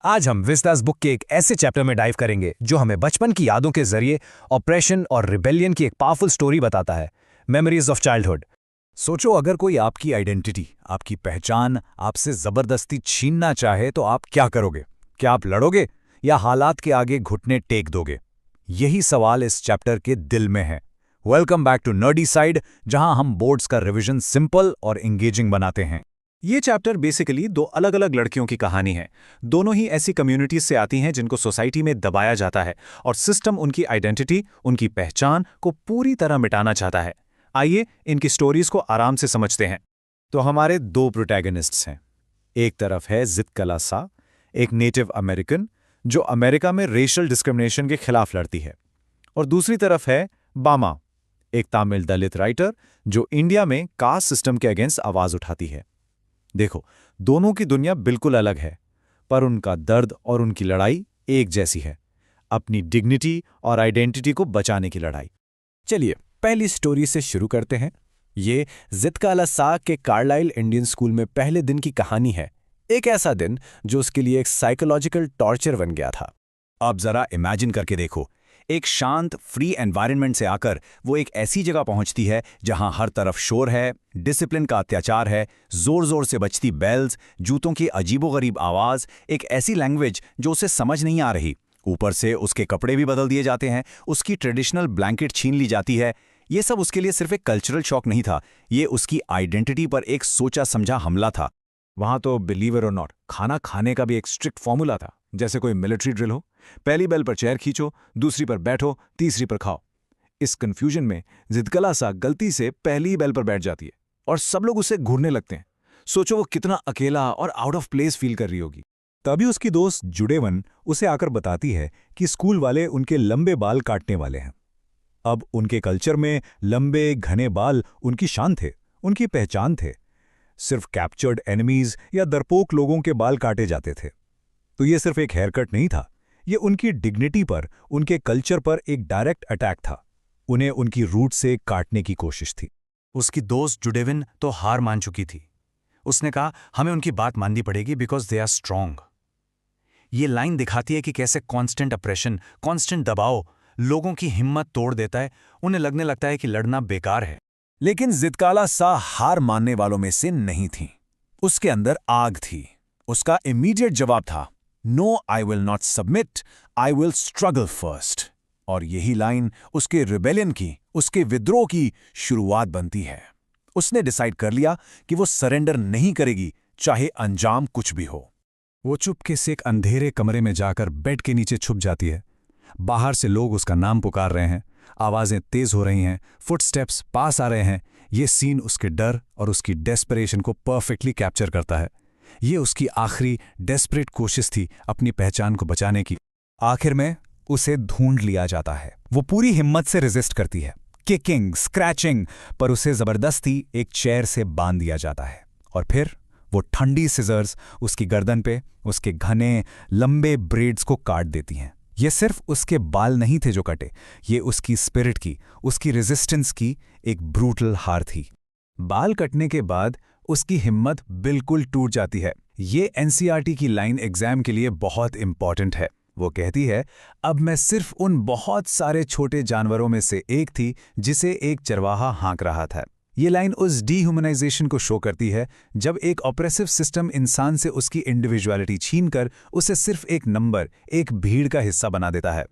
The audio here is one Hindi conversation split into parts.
आज हम विस्तास बुक के एक ऐसे चैप्टर में डाइव करेंगे जो हमें बचपन की यादों के जरिए ऑपरेशन और रिबेलियन की एक पावरफुल स्टोरी बताता है, मेमोरीज ऑफ चाइल्डहुड। सोचो, अगर कोई आपकी आइडेंटिटी, आपकी पहचान आपसे जबरदस्ती छीनना चाहे तो आप क्या करोगे? क्या आप लड़ोगे या हालात के आगे घुटने टेक दोगे? यही सवाल इस चैप्टर के दिल में है। Welcome back to Nerdy Side, जहां हम बोर्ड्स का रिवीजन सिंपल और एंगेजिंग बनाते हैं। ये चैप्टर बेसिकली दो अलग अलग लड़कियों की कहानी है। दोनों ही ऐसी कम्युनिटीज से आती हैं जिनको सोसाइटी में दबाया जाता है और सिस्टम उनकी आइडेंटिटी, उनकी पहचान को पूरी तरह मिटाना चाहता है। आइए इनकी स्टोरीज को आराम से समझते हैं। तो हमारे दो प्रोटैगनिस्ट्स हैं। एक तरफ है ज़ित्कला सा, एक नेटिव अमेरिकन जो अमेरिका में रेशियल डिस्क्रिमिनेशन के खिलाफ लड़ती है, और दूसरी तरफ है बामा, एक तमिल दलित राइटर जो इंडिया में कास्ट सिस्टम के अगेंस्ट आवाज उठाती है। देखो, दोनों की दुनिया बिल्कुल अलग है, पर उनका दर्द और उनकी लड़ाई एक जैसी है, अपनी डिग्निटी और आइडेंटिटी को बचाने की लड़ाई। चलिए पहली स्टोरी से शुरू करते हैं। ये ज़ित्कला सा के कार्लाइल इंडियन स्कूल में पहले दिन की कहानी है। एक ऐसा दिन जो उसके लिए एक साइकोलॉजिकल टॉर्चर बन गया था। अब जरा इमेजिन करके देखो, एक शांत फ्री एनवायरनमेंट से आकर वो एक ऐसी जगह पहुंचती है जहां हर तरफ शोर है, डिसिप्लिन का अत्याचार है, जोर जोर से बजती बेल्स, जूतों की अजीबोगरीब आवाज, एक ऐसी लैंग्वेज जो उसे समझ नहीं आ रही। ऊपर से उसके कपड़े भी बदल दिए जाते हैं, उसकी ट्रेडिशनल ब्लैंकेट छीन ली जाती है। ये सब उसके लिए सिर्फ एक कल्चरल शॉक नहीं था, ये उसकी आइडेंटिटी पर एक सोचा समझा हमला था। वहां तो बिलीवर और नॉट, खाना खाने का भी एक स्ट्रिक्ट फॉर्मूला था, जैसे कोई मिलिट्री ड्रिल हो। पहली बेल पर चेयर खींचो, दूसरी पर बैठो, तीसरी पर खाओ। इस कंफ्यूजन में ज़ित्कला सा गलती से पहली बेल पर बैठ जाती है और सब लोग उसे घूरने लगते हैं। सोचो वो कितना अकेला और आउट ऑफ प्लेस फील कर रही होगी। तभी उसकी दोस्त जुडेवन उसे आकर बताती है कि स्कूल वाले उनके लंबे बाल काटने वाले हैं। अब उनके कल्चर में लंबे घने बाल उनकी शान थे, उनकी पहचान थे। सिर्फ कैप्चर्ड एनिमीज या डरपोक लोगों के बाल काटे जाते थे। तो ये सिर्फ एक हेयर कट नहीं था, ये उनकी डिग्निटी पर, उनके कल्चर पर एक डायरेक्ट अटैक था। उन्हें उनकी रूट से काटने की कोशिश थी। उसकी दोस्त जुडेविन तो हार मान चुकी थी। उसने कहा, हमें उनकी बात माननी पड़ेगी बिकॉज दे आर स्ट्रांग। ये लाइन दिखाती है कि कैसे कांस्टेंट अप्रेशन, कांस्टेंट दबाव लोगों की हिम्मत तोड़ देता है। उन्हें लगने लगता है कि लड़ना बेकार है। लेकिन ज़ित्कला सा हार मानने वालों में से नहीं थी। उसके अंदर आग थी। उसका इमीडिएट जवाब था, no, I will not submit, I will struggle first. और यही लाइन उसके रिबेलियन की, उसके विद्रोह की शुरुआत बनती है। उसने डिसाइड कर लिया कि वो सरेंडर नहीं करेगी, चाहे अंजाम कुछ भी हो। वो चुपके से एक अंधेरे कमरे में जाकर बेड के नीचे छुप जाती है। बाहर से लोग उसका नाम पुकार रहे हैं, आवाजें तेज हो रही हैं, फुटस्टेप्स पास आ रहे हैं। ये सीन उसके डर और उसकी डेस्परेशन को परफेक्टली कैप्चर करता है। ये उसकी आखिरी डेस्परेट कोशिश थी अपनी पहचान को बचाने की। आखिर में उसे ढूंढ लिया जाता है। वो पूरी हिम्मत से रेजिस्ट करती है, किकिंग, स्क्रैचिंग, पर उसे जबरदस्ती एक चेयर से बांध दिया जाता है। और फिर वो ठंडी सिजर्स उसकी गर्दन पे उसके घने लंबे ब्रेड्स को काट देती हैं। ये सिर्फ उसके बाल नहीं थे जो कटे, ये उसकी स्पिरिट की, उसकी रेजिस्टेंस की एक ब्रूटल हार थी। बाल कटने के बाद उसकी हिम्मत बिल्कुल टूट जाती है। ये एनसीईआरटी की लाइन एग्जाम के लिए बहुत इंपॉर्टेंट है। वो कहती है, अब मैं सिर्फ उन बहुत सारे छोटे जानवरों में से एक थी जिसे एक चरवाहा हाँक रहा था। ये लाइन उस डीह्यूमनाइजेशन को शो करती है जब एक ऑपरेसिव सिस्टम इंसान से उसकी इंडिविजुअलिटी छीनकर उसे सिर्फ एक नंबर, एक भीड़ का हिस्सा बना देता है।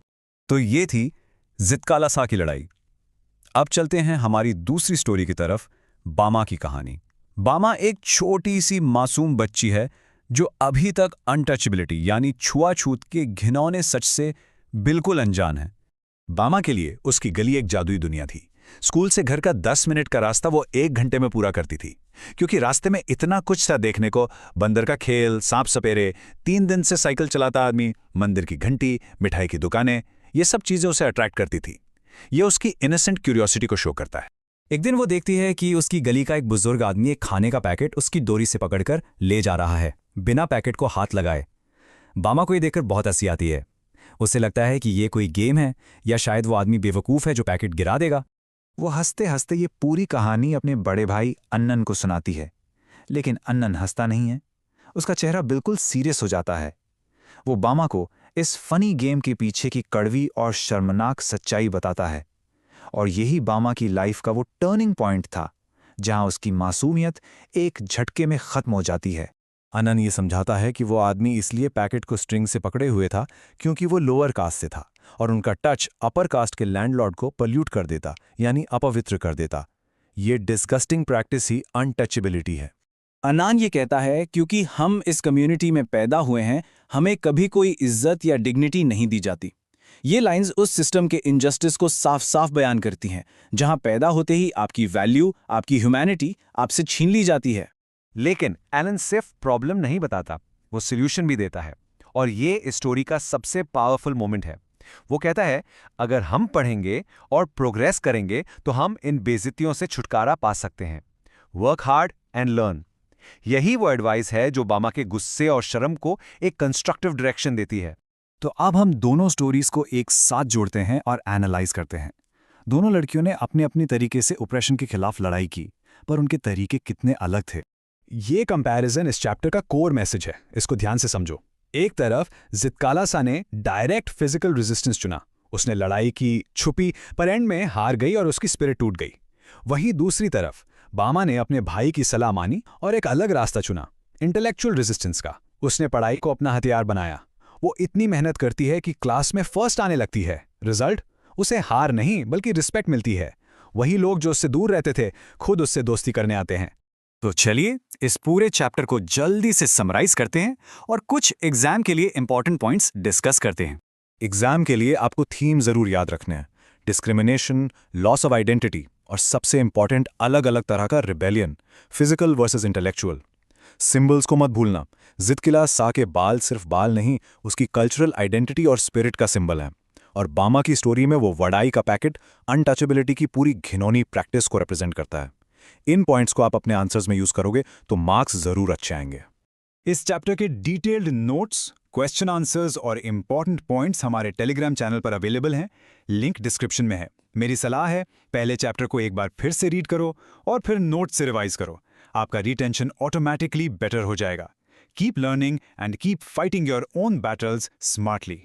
तो ये थी ज़ित्कला सा की लड़ाई। अब चलते हैं हमारी दूसरी स्टोरी की तरफ, बामा की कहानी। बामा एक छोटी सी मासूम बच्ची है जो अभी तक अनटचेबिलिटी यानी छुआछूत के घिनौने सच से बिल्कुल अनजान है। बामा के लिए उसकी गली एक जादुई दुनिया थी। स्कूल से घर का 10 मिनट का रास्ता वो 1 घंटे में पूरा करती थी, क्योंकि रास्ते में इतना कुछ था देखने को। बंदर का खेल, सांप सपेरे, 3 दिन से साइकिल चलाता आदमी, मंदिर की घंटी, मिठाई की दुकानें, ये सब चीजें उसे अट्रैक्ट करती थी। ये उसकी इनोसेंट क्यूरियोसिटी को शो करता है। एक दिन वो देखती है कि उसकी गली का एक बुजुर्ग आदमी एक खाने का पैकेट उसकी डोरी से पकड़कर ले जा रहा है, बिना पैकेट को हाथ लगाए। बामा को ये देखकर बहुत हंसी आती है। उसे लगता है कि ये कोई गेम है या शायद वो आदमी बेवकूफ़ है जो पैकेट गिरा देगा। वो हंसते हंसते ये पूरी कहानी अपने बड़े भाई अन्नन को सुनाती है, लेकिन अन्नन हंसता नहीं है। उसका चेहरा बिल्कुल सीरियस हो जाता है। वो बामा को इस फनी गेम के पीछे की कड़वी और शर्मनाक सच्चाई बताता है। और यही बामा की लाइफ का वो टर्निंग पॉइंट था जहां उसकी मासूमियत एक झटके में खत्म हो जाती है। अनन ये समझाता है कि वो आदमी इसलिए पैकेट को स्ट्रिंग से पकड़े हुए था क्योंकि वो लोअर कास्ट से था और उनका टच अपर कास्ट के लैंडलॉर्ड को पल्यूट कर देता, यानी अपवित्र कर देता। ये डिस्गस्टिंग प्रैक्टिस ही अनटचेबिलिटी है। अनान ये कहता है क्योंकि हम इस कम्युनिटी में पैदा हुए हैं, हमें कभी कोई इज्जत या डिग्निटी नहीं दी जाती। ये लाइंस उस सिस्टम के इनजस्टिस को साफ साफ बयान करती हैं, जहां पैदा होते ही आपकी वैल्यू, आपकी ह्यूमैनिटी आपसे छीन ली जाती है। लेकिन एलन सिर्फ प्रॉब्लम नहीं बताता, वो सॉल्यूशन भी देता है। और ये इस स्टोरी का सबसे पावरफुल मोमेंट है। वो कहता है, अगर हम पढ़ेंगे और प्रोग्रेस करेंगे तो हम इन बेइज्जतियों से छुटकारा पा सकते हैं। Work hard and learn. यही वो एडवाइस है जो बामा के गुस्से और शर्म को एक कंस्ट्रक्टिव डायरेक्शन देती है। तो अब हम दोनों स्टोरीज को एक साथ जोड़ते हैं और एनालाइज करते हैं। दोनों लड़कियों ने अपने अपने तरीके से ऑपरेशन के खिलाफ लड़ाई की, पर उनके तरीके कितने अलग थे। ये कंपैरिजन इस चैप्टर का कोर मैसेज है, इसको ध्यान से समझो। एक तरफ ज़ित्काला सा ने डायरेक्ट फिजिकल रेजिस्टेंस चुना, उसने लड़ाई की, छुपी, पर एंड में हार गई और उसकी स्पिरिट टूट गई। वहीं दूसरी तरफ बामा ने अपने भाई की सलाह मानी और एक अलग रास्ता चुना, इंटेलेक्चुअल रेजिस्टेंस का। उसने पढ़ाई को अपना हथियार बनाया। वो इतनी मेहनत करती है कि क्लास में फर्स्ट आने लगती है। रिजल्ट, उसे हार नहीं बल्कि रिस्पेक्ट मिलती है। वही लोग जो उससे दूर रहते थे खुद उससे दोस्ती करने आते हैं। तो चलिए इस पूरे चैप्टर को जल्दी से समराइज करते हैं और कुछ एग्जाम के लिए इंपॉर्टेंट पॉइंट्स डिस्कस करते हैं। एग्जाम के लिए आपको थीम जरूर याद रखने हैं। डिस्क्रिमिनेशन, लॉस ऑफ आइडेंटिटी और सबसे इंपॉर्टेंट अलग अलग तरह का rebellion, physical versus intellectual. Symbols को मत भूलना। ज़ित्किला सा के बाल सिर्फ बाल नहीं, उसकी कल्चरल आइडेंटिटी और स्पिरिट का सिंबल है। और बामा की स्टोरी में वो वड़ाई का पैकेट अनटचेबिलिटी की पूरी घिनौनी प्रैक्टिस को रिप्रेजेंट करता है। इन पॉइंट्स को आप अपने आंसर्स में यूज करोगे तो मार्क्स जरूर अच्छे आएंगे। इस चैप्टर के डिटेल्ड नोट्स, क्वेश्चन आंसर्स और इंपॉर्टेंट पॉइंट्स हमारे टेलीग्राम चैनल पर अवेलेबल हैं। लिंक डिस्क्रिप्शन में है। मेरी सलाह है, पहले चैप्टर को एक बार फिर से रीड करो और फिर नोट से रिवाइज करो। आपका रिटेंशन ऑटोमेटिकली बेटर हो जाएगा। Keep learning and keep fighting your own battles smartly.